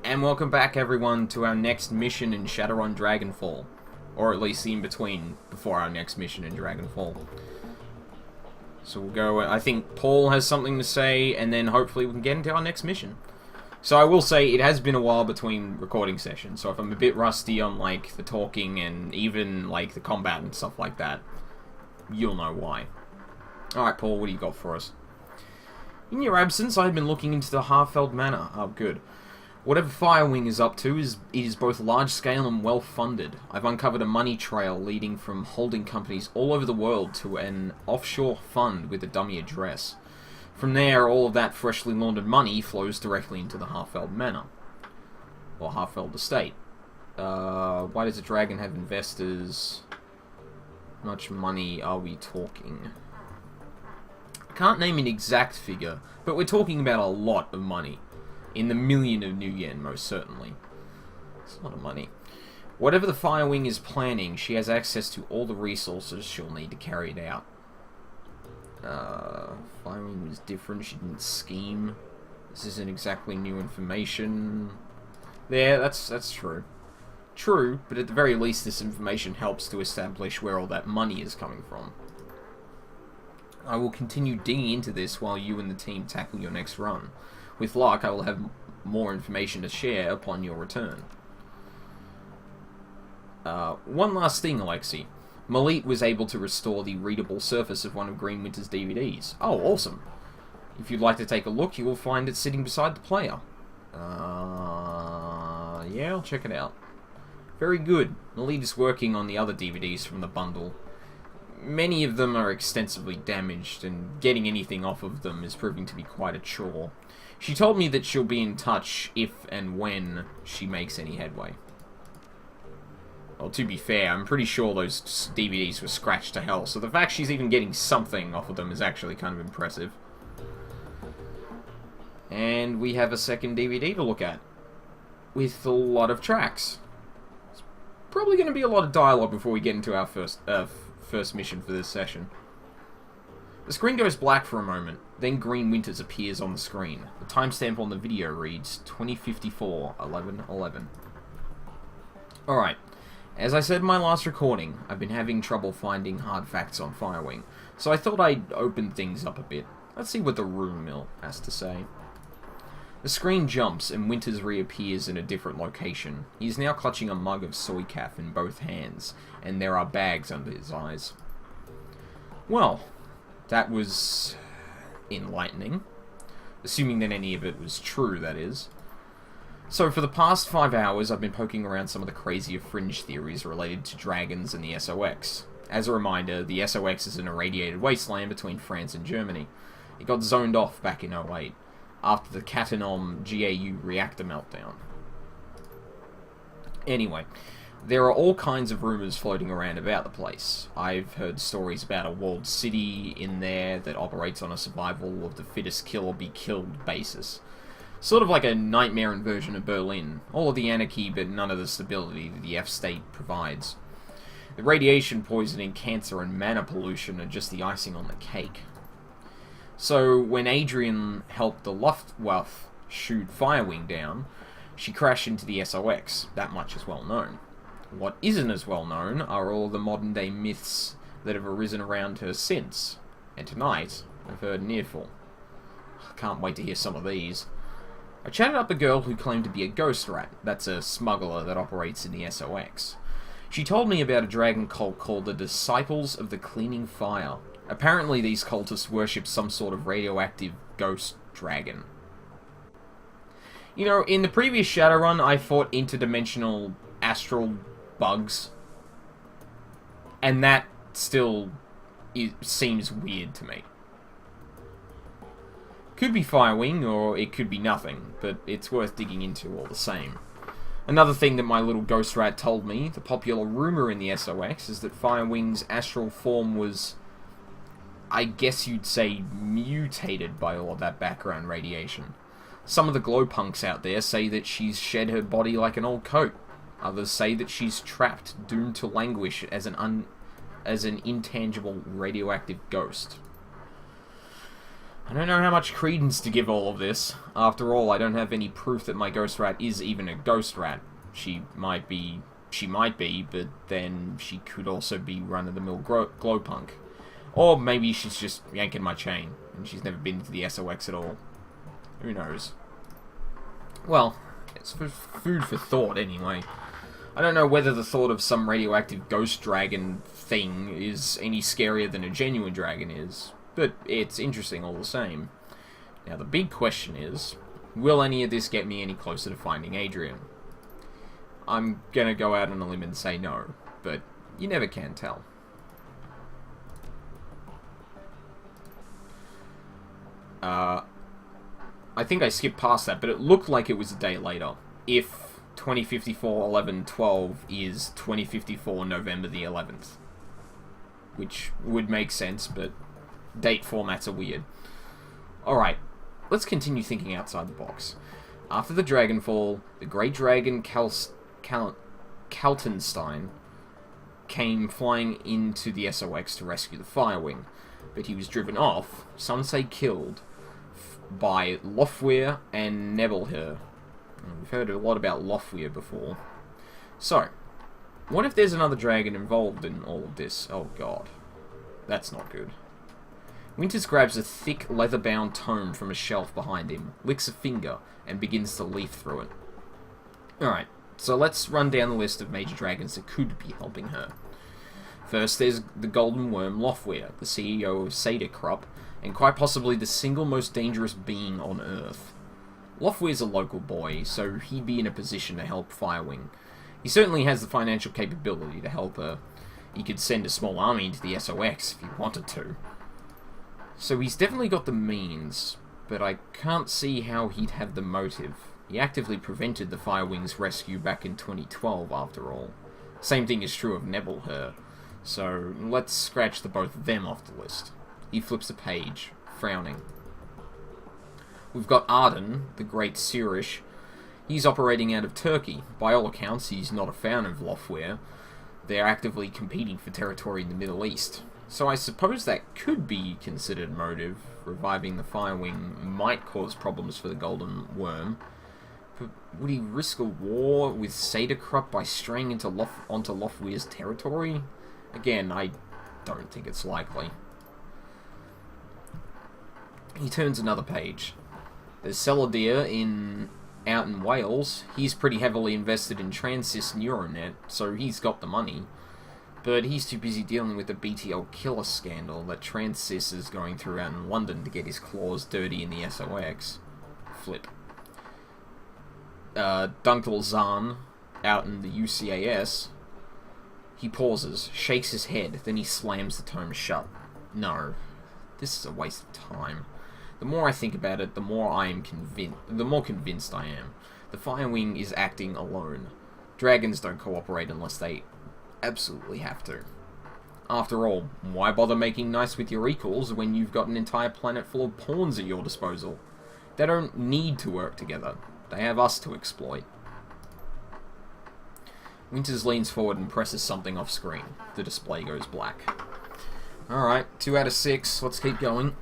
And welcome back, everyone, to our next mission in Shadowrun Dragonfall. Or at least the in-between before our next mission in Dragonfall. So we'll go... I think Paul has something to say, and then hopefully we can get into our next mission. So I will say, it has been a while between recording sessions, so if I'm a bit rusty on, like, the talking and even, like, the combat and stuff like that, you'll know why. Alright, Paul, what do you got for us? In your absence, I've been looking into the Harfeld Manor. Oh, good. Whatever Firewing is up to is both large-scale and well-funded. I've uncovered a money trail leading from holding companies all over the world to an offshore fund with a dummy address. From there, all of that freshly laundered money flows directly into the Harfeld Manor. Or Harfeld Estate. Why does a dragon have investors? How much money are we talking? I can't name an exact figure, but we're talking about a lot of money. In the million of new yen, most certainly. It's a lot of money. Whatever the Firewing is planning, she has access to all the resources she'll need to carry it out. Firewing was different, she didn't scheme. This isn't exactly new information. Yeah, that's true. True, but at the very least this information helps to establish where all that money is coming from. I will continue digging into this while you and the team tackle your next run. With luck, I will have more information to share upon your return. One last thing, Alexei. Malit was able to restore the readable surface of one of Green Winter's DVDs. Oh, awesome. If you'd like to take a look, you will find it sitting beside the player. Yeah, I'll check it out. Very good. Malit is working on the other DVDs from the bundle. Many of them are extensively damaged, and getting anything off of them is proving to be quite a chore. She told me that she'll be in touch if and when she makes any headway. Well, to be fair, I'm pretty sure those DVDs were scratched to hell, so the fact she's even getting something off of them is actually kind of impressive. And we have a second DVD to look at, with a lot of tracks. It's probably going to be a lot of dialogue before we get into our first mission for this session. The screen goes black for a moment, then Green Winters appears on the screen. The timestamp on the video reads 2054-11-11. Alright, as I said in my last recording, I've been having trouble finding hard facts on Firewing, so I thought I'd open things up a bit. Let's see what the room mill has to say. The screen jumps and Winters reappears in a different location. He is now clutching a mug of soy calf in both hands, and there are bags under his eyes. Well, that was enlightening. Assuming that any of it was true, that is. So for the past 5 hours, I've been poking around some of the crazier fringe theories related to dragons and the SOX. As a reminder, the SOX is an irradiated wasteland between France and Germany. It got zoned off back in '08, after the Cattenom GAU reactor meltdown. Anyway, there are all kinds of rumours floating around about the place. I've heard stories about a walled city in there that operates on a survival of the fittest kill or be killed basis. Sort of like a nightmare version of Berlin. All of the anarchy, but none of the stability that the F-state provides. The radiation poisoning, cancer, and mana pollution are just the icing on the cake. So, when Adrian helped the Luftwaffe shoot Firewing down, she crashed into the SOX. That much is well known. What isn't as well known are all the modern day myths that have arisen around her since. And tonight, I've heard an earful. I can't wait to hear some of these. I chatted up a girl who claimed to be a ghost rat. That's a smuggler that operates in the SOX. She told me about a dragon cult called the Disciples of the Cleaning Fire. Apparently these cultists worship some sort of radioactive ghost dragon. You know, in the previous Shadowrun, I fought interdimensional astral bugs, and that still seems weird to me. Could be Firewing, or it could be nothing, but it's worth digging into all the same. Another thing that my little ghost rat told me, the popular rumour in the SOX, is that Firewing's astral form was, I guess you'd say, mutated by all of that background radiation. Some of the glowpunks out there say that she's shed her body like an old coat. Others say that she's trapped, doomed to languish as an intangible radioactive ghost. I don't know how much credence to give all of this. After all, I don't have any proof that my ghost rat is even a ghost rat. She might be, but then she could also be run-of-the-mill glowpunk. Or maybe she's just yanking my chain, and she's never been to the SOX at all. Who knows? Well, it's food for thought anyway. I don't know whether the thought of some radioactive ghost dragon thing is any scarier than a genuine dragon is, but it's interesting all the same. Now the big question is, will any of this get me any closer to finding Adrian? I'm gonna go out on a limb and say no, but you never can tell. I think I skipped past that, but it looked like it was a day later. If 2054-11-12 is 2054 November the 11th. Which would make sense, but date formats are weird. Alright, let's continue thinking outside the box. After the Dragonfall, the Great Dragon Kaltenstein came flying into the SOX to rescue the Firewing, but he was driven off, some say killed, by Warfey and Nebelher. We've heard a lot about Warfey before. So, what if there's another dragon involved in all of this? Oh god. That's not good. Winters grabs a thick, leather-bound tome from a shelf behind him, licks a finger, and begins to leaf through it. Alright, so let's run down the list of major dragons that could be helping her. First, there's the Golden Worm Warfey, the CEO of Shadowrun, and quite possibly the single most dangerous being on Earth. Warfey is a local boy, so he'd be in a position to help Firewing. He certainly has the financial capability to help her. He could send a small army into the SOX if he wanted to. So he's definitely got the means, but I can't see how he'd have the motive. He actively prevented the Firewing's rescue back in 2012, after all. Same thing is true of Nebelher, so let's scratch the both of them off the list. He flips a page, frowning. We've got Arden, the Great Surish. He's operating out of Turkey. By all accounts, he's not a fan of Warfey. They're actively competing for territory in the Middle East. So I suppose that could be considered motive. Reviving the Firewing might cause problems for the Golden Worm. But would he risk a war with Shadowrun by straying onto Warfey's territory? Again, I don't think it's likely. He turns another page. There's Celadea out in Wales. He's pretty heavily invested in Transys Neuronet, so he's got the money. But he's too busy dealing with the BTL killer scandal that Transys is going through out in London to get his claws dirty in the SOX. Flip. Dunkel Zahn, out in the UCAS. He pauses, shakes his head, then he slams the tome shut. No, this is a waste of time. The more I think about it, the more convinced I am. The Firewing is acting alone. Dragons don't cooperate unless they absolutely have to. After all, why bother making nice with your equals when you've got an entire planet full of pawns at your disposal? They don't need to work together. They have us to exploit. Winters leans forward and presses something off screen. The display goes black. Alright, 2 out of 6. Let's keep going.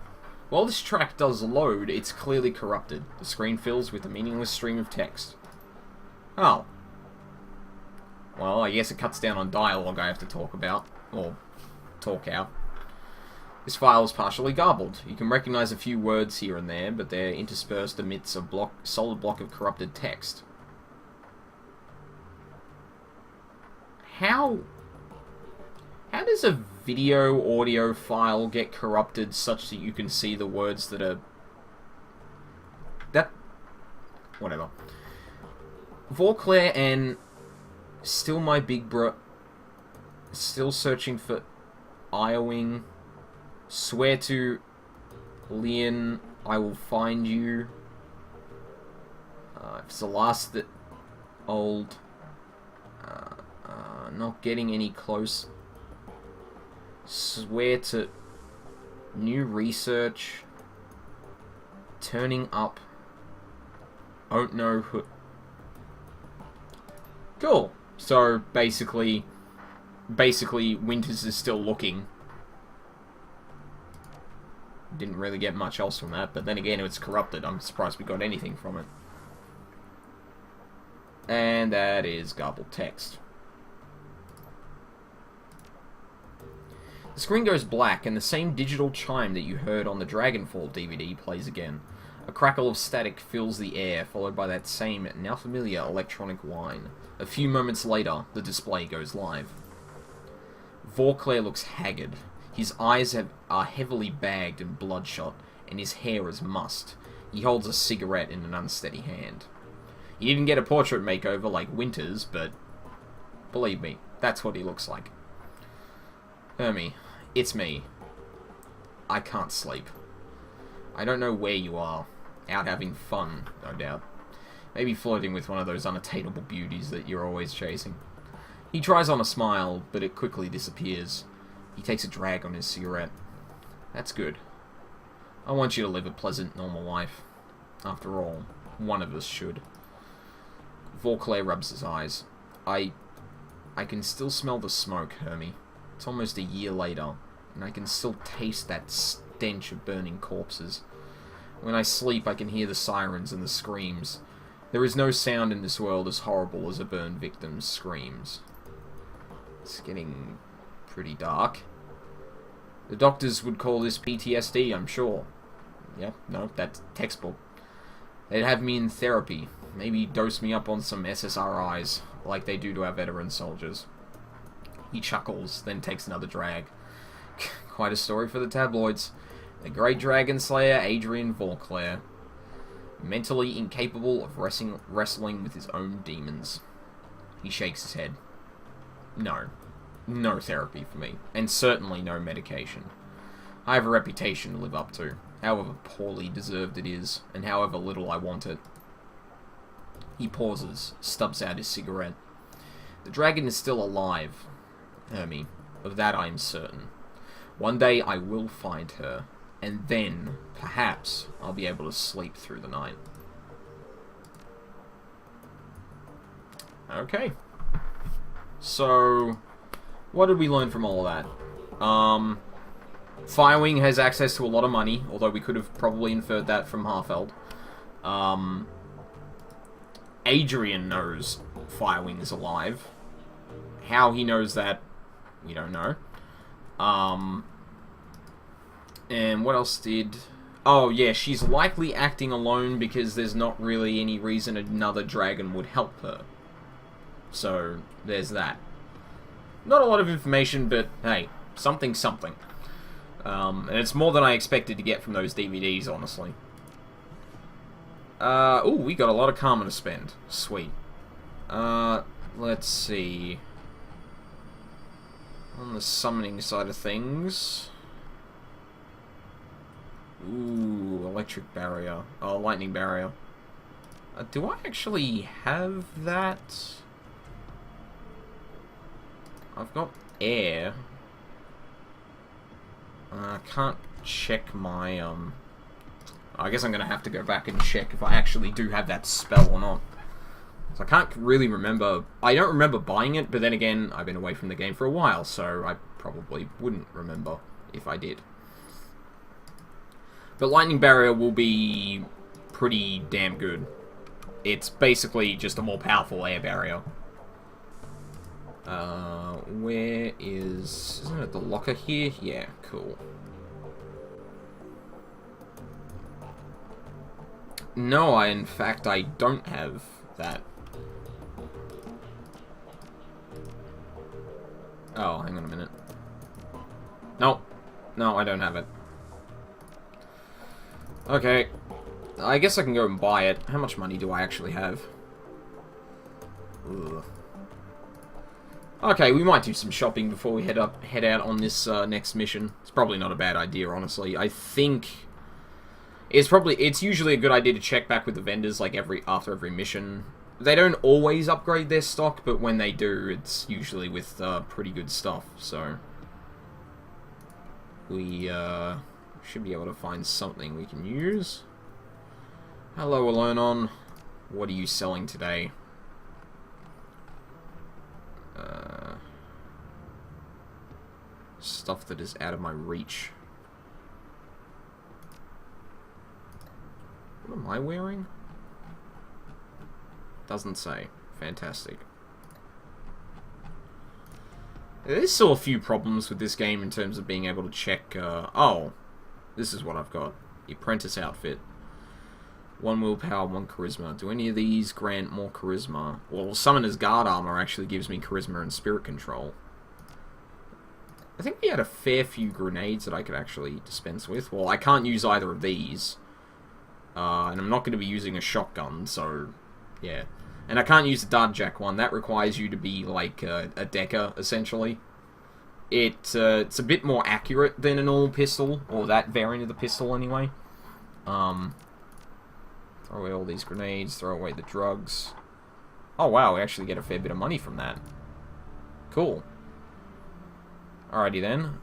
While this track does load, it's clearly corrupted. The screen fills with a meaningless stream of text. Oh. Well, I guess it cuts down on dialogue I have to talk about. Or talk out. This file is partially garbled. You can recognize a few words here and there, but they're interspersed amidst a solid block of corrupted text. How does a video audio file get corrupted such that you can see the words that are... Whatever. Vauclair and still my big bro... Still searching for Firewing. Swear to Leon I will find you. It's the last that old... not getting any close. Swear to new research. Turning up. Don't know who. Cool. So basically Winters is still looking. Didn't really get much else from that, but then again, it's corrupted. I'm surprised we got anything from it. And that is garbled text. The screen goes black, and the same digital chime that you heard on the Dragonfall DVD plays again. A crackle of static fills the air, followed by that same, now familiar, electronic whine. A few moments later, the display goes live. Vauclair looks haggard. His eyes are heavily bagged and bloodshot, and his hair is mussed. He holds a cigarette in an unsteady hand. He didn't get a portrait makeover like Winters, but believe me, that's what he looks like. Hermie, it's me. I can't sleep. I don't know where you are. Out having fun, no doubt. Maybe flirting with one of those unattainable beauties that you're always chasing. He tries on a smile, but it quickly disappears. He takes a drag on his cigarette. That's good. I want you to live a pleasant, normal life. After all, one of us should. Vauclair rubs his eyes. I can still smell the smoke, Hermie. It's almost a year later, and I can still taste that stench of burning corpses. When I sleep, I can hear the sirens and the screams. There is no sound in this world as horrible as a burned victim's screams. It's getting pretty dark. The doctors would call this PTSD, I'm sure. Yep, no, that's textbook. They'd have me in therapy. Maybe dose me up on some SSRIs, like they do to our veteran soldiers. He chuckles, then takes another drag. Quite a story for the tabloids. The great dragon slayer Adrian Vauclair. Mentally incapable of wrestling with his own demons. He shakes his head. No. No therapy for me. And certainly no medication. I have a reputation to live up to, however poorly deserved it is, and however little I want it. He pauses, stubs out his cigarette. The dragon is still alive, Hermie. Of that I am certain. One day I will find her, and then, perhaps, I'll be able to sleep through the night. Okay. So, what did we learn from all of that? Firewing has access to a lot of money, although we could have probably inferred that from Harfeld. Adrian knows Firewing is alive. How he knows that, we don't know. And what else did... Oh, yeah, she's likely acting alone because there's not really any reason another dragon would help her. So, there's that. Not a lot of information, but hey, something. And it's more than I expected to get from those DVDs, honestly. Ooh, we got a lot of karma to spend. Sweet. Let's see. On the summoning side of things... Ooh, electric barrier. Oh, lightning barrier. Do I actually have that? I've got air. I can't check my, I guess I'm gonna have to go back and check if I actually do have that spell or not. So I can't really remember. I don't remember buying it, but then again, I've been away from the game for a while, so I probably wouldn't remember if I did. But lightning barrier will be pretty damn good. It's basically just a more powerful air barrier. Where is... Isn't it the locker here? Yeah, cool. No, in fact, I don't have that. Oh, hang on a minute. No. No, I don't have it. Okay. I guess I can go and buy it. How much money do I actually have? Ugh. Okay, we might do some shopping before we head out on this next mission. It's probably not a bad idea, honestly. I think it's usually a good idea to check back with the vendors like after every mission. They don't always upgrade their stock, but when they do, it's usually with pretty good stuff. So we should be able to find something we can use. Hello, Alonon. What are you selling today? Stuff that is out of my reach. What am I wearing? Doesn't say. Fantastic. There's still a few problems with this game in terms of being able to check, oh, this is what I've got. The apprentice outfit. 1 willpower, 1 charisma. Do any of these grant more charisma? Well, Summoner's Guard armor actually gives me charisma and spirit control. I think we had a fair few grenades that I could actually dispense with. Well, I can't use either of these. And I'm not going to be using a shotgun, so, yeah. And I can't use the Dardjack one. That requires you to be, like, a decker, essentially. It's a bit more accurate than a normal pistol, or that variant of the pistol, anyway. Throw away all these grenades, throw away the drugs. Oh, wow, we actually get a fair bit of money from that. Cool. Alrighty then.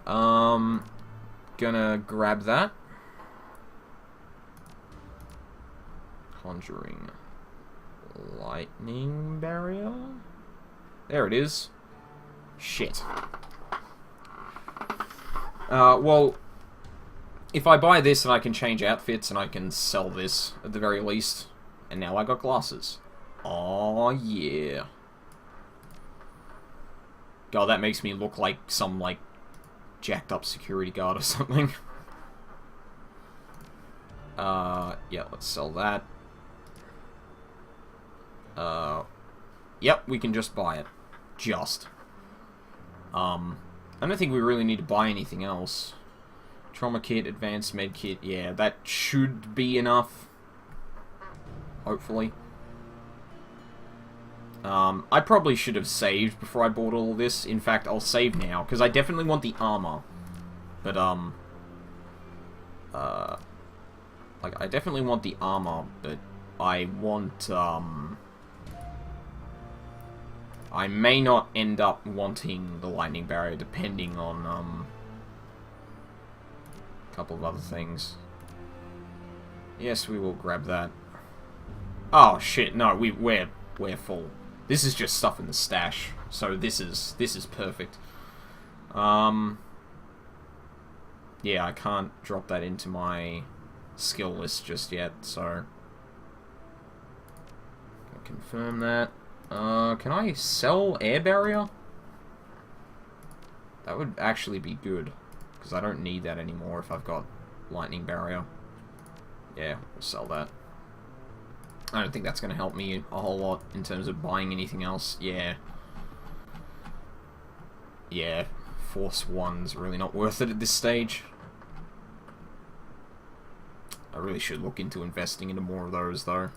Gonna grab that. Conjuring lightning barrier. There it is. Shit. Well, if I buy this and I can change outfits and I can sell this at the very least, and now I got glasses. Oh yeah. God, that makes me look like some, like, jacked up security guard or something. Yeah, let's sell that. Yep, we can just buy it. Just. I don't think we really need to buy anything else. Trauma kit, advanced med kit, yeah, that should be enough. Hopefully. I probably should have saved before I bought all this. In fact, I'll save now, because I definitely want the armor. But, like, I definitely want the armor, but I want, I may not end up wanting the lightning barrier, depending on, a couple of other things. Yes, we will grab that. Oh, shit, no, we're full. This is just stuff in the stash, so this is perfect. Yeah, I can't drop that into my skill list just yet, so confirm that. Can I sell air barrier? That would actually be good, because I don't need that anymore if I've got lightning barrier. Yeah, we'll sell that. I don't think that's going to help me a whole lot in terms of buying anything else. Yeah. Yeah, Force 1's really not worth it at this stage. I really should look into investing into more of those, though.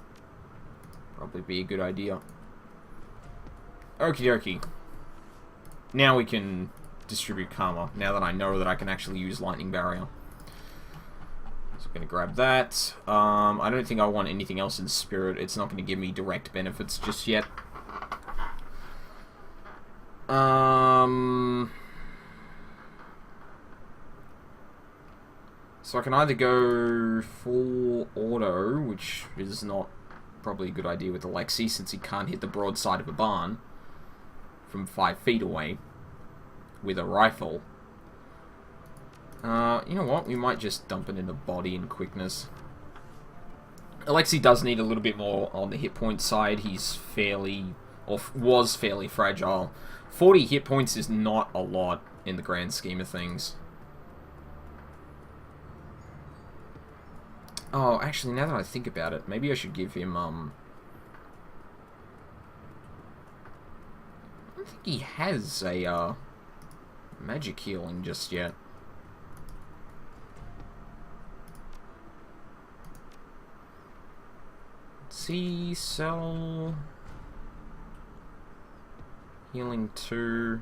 Probably be a good idea. Okie dokie. Now we can distribute karma, now that I know that I can actually use lightning barrier. So I'm going to grab that. I don't think I want anything else in spirit. It's not going to give me direct benefits just yet. So I can either go full auto, which is not probably a good idea with Alexi, since he can't hit the broadside of a barn from 5 feet away with a rifle. You know what? We might just dump it into body and quickness. Alexi does need a little bit more on the hit point side. He's fairly, or was fairly fragile. 40 hit points is not a lot in the grand scheme of things. Oh, actually, now that I think about it, maybe I should give him, I don't think he has a, magic healing just yet. See, sell... Healing 2...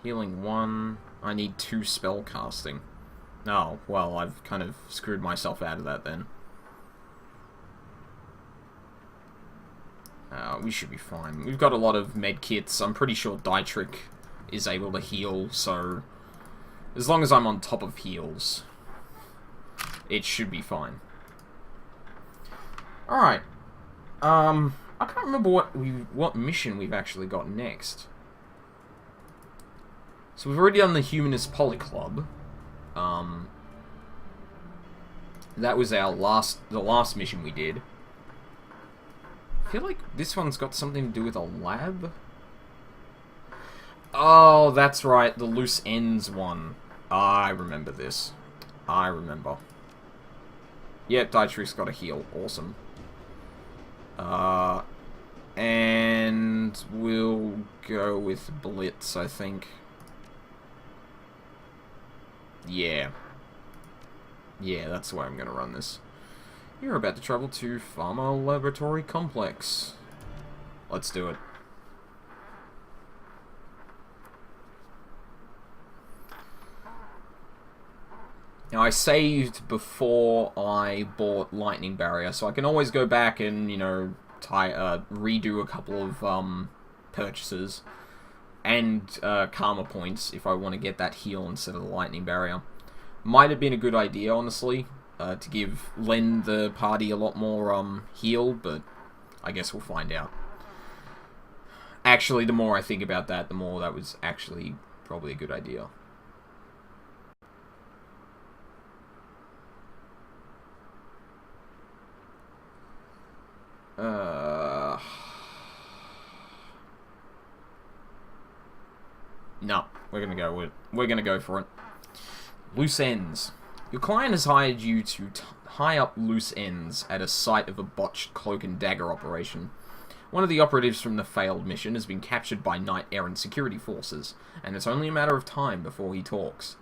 Healing 1... I need 2 spell casting. Oh, well, I've kind of screwed myself out of that then. We should be fine. We've got a lot of med kits. I'm pretty sure Dietrich is able to heal, so... As long as I'm on top of heals, it should be fine. Alright. I can't remember what mission we've actually got next. So we've already done the Humanist Polyclub. That was the last mission we did. I feel like this one's got something to do with a lab. Oh, that's right, the loose ends one. I remember this. I remember. Yep, Dietrich's got a heal. Awesome. And we'll go with Blitz, I think. Yeah. Yeah, that's the way I'm going to run this. You're about to travel to Pharma Laboratory Complex. Let's do it. Now, I saved before I bought Lightning Barrier, so I can always go back and, you know, redo a couple of purchases and karma points if I want to get that heal instead of the Lightning Barrier. Might have been a good idea, honestly, to lend the party a lot more heal, but I guess we'll find out. Actually, the more I think about that, the more that was actually probably a good idea. No, we're gonna go for it. Loose ends. Your client has hired you to tie up loose ends at a site of a botched cloak and dagger operation. One of the operatives from the failed mission has been captured by Knight Errant security forces, and it's only a matter of time before he talks.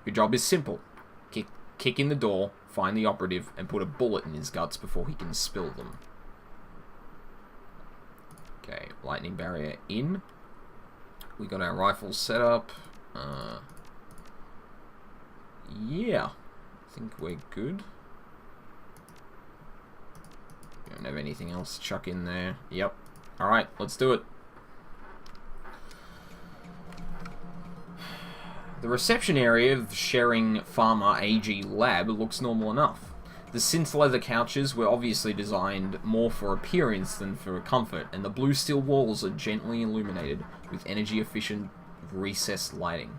Your job is simple. Kick in the door, find the operative, and put a bullet in his guts before he can spill them. Okay, lightning barrier in. We got our rifles set up. Yeah, I think we're good. We don't have anything else to chuck in there. Yep. Alright, let's do it. The reception area of Sharing Pharma AG lab looks normal enough. The synth leather couches were obviously designed more for appearance than for comfort, and the blue steel walls are gently illuminated with energy-efficient recessed lighting.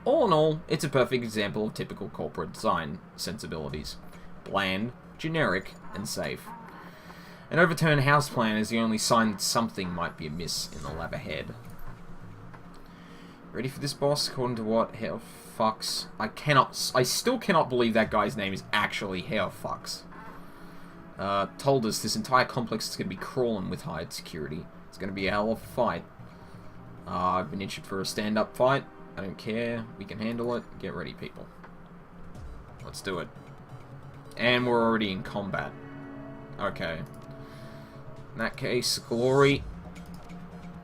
All in all, it's a perfect example of typical corporate design sensibilities. Bland, generic, and safe. An overturned house plan is the only sign that something might be amiss in the lab ahead. Ready for this, boss? According to what? Hell fucks. I still cannot believe that guy's name is actually Hell fucks. Told us this entire complex is going to be crawling with hired security. It's going to be a hell of a fight. I've been itching for a stand-up fight. I don't care. We can handle it. Get ready, people. Let's do it. And we're already in combat. Okay. In that case, Glory.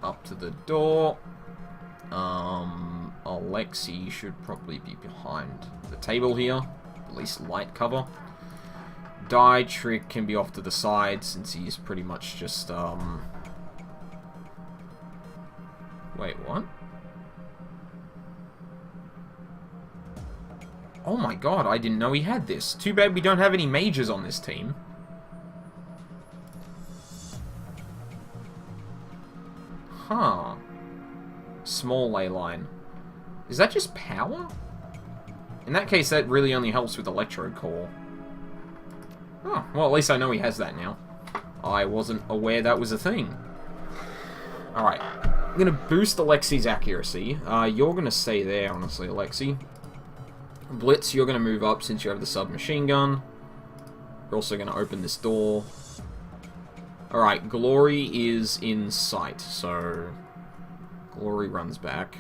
Up to the door. Alexi should probably be behind the table here. At least light cover. Dietrich can be off to the side since he's pretty much just, Wait, what? Oh my god, I didn't know he had this. Too bad we don't have any mages on this team. Huh. Small ley line. Is that just power? In that case, that really only helps with Electro Core. Oh, well, at least I know he has that now. I wasn't aware that was a thing. Alright. I'm going to boost Alexi's accuracy. You're going to stay there, honestly, Alexi. Blitz, you're going to move up since you have the submachine gun. You're also going to open this door. Alright, Glory is in sight, so Glory runs back.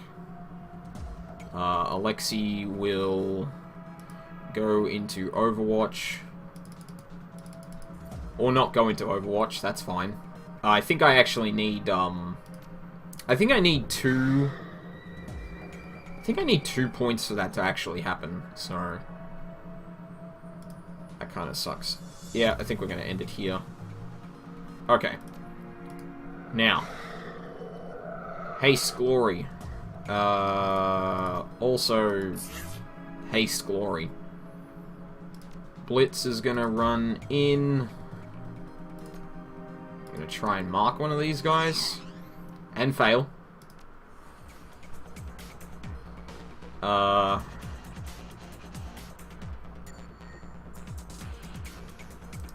Alexi will go into Overwatch. Or not go into Overwatch, that's fine. I think I actually need, I think I need two points for that to actually happen, so that kind of sucks. Yeah, I think we're going to end it here. Okay. Now. Haste Glory. Also, Haste Glory. Blitz is going to run in. I'm going to try and mark one of these guys. And fail.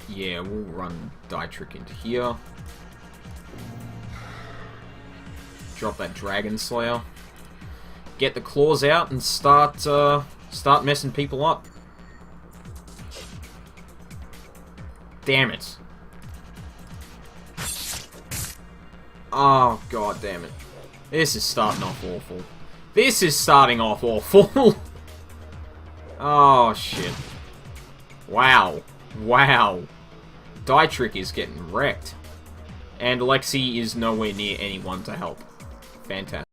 Yeah, we'll run Die Trick into here. Drop that Dragon Slayer. Get the claws out and start messing people up. Damn it. Oh, god damn it. This is starting off awful. This is starting off awful. Oh, shit. Wow. Wow. Die Trick is getting wrecked. And Alexi is nowhere near anyone to help. Fantastic.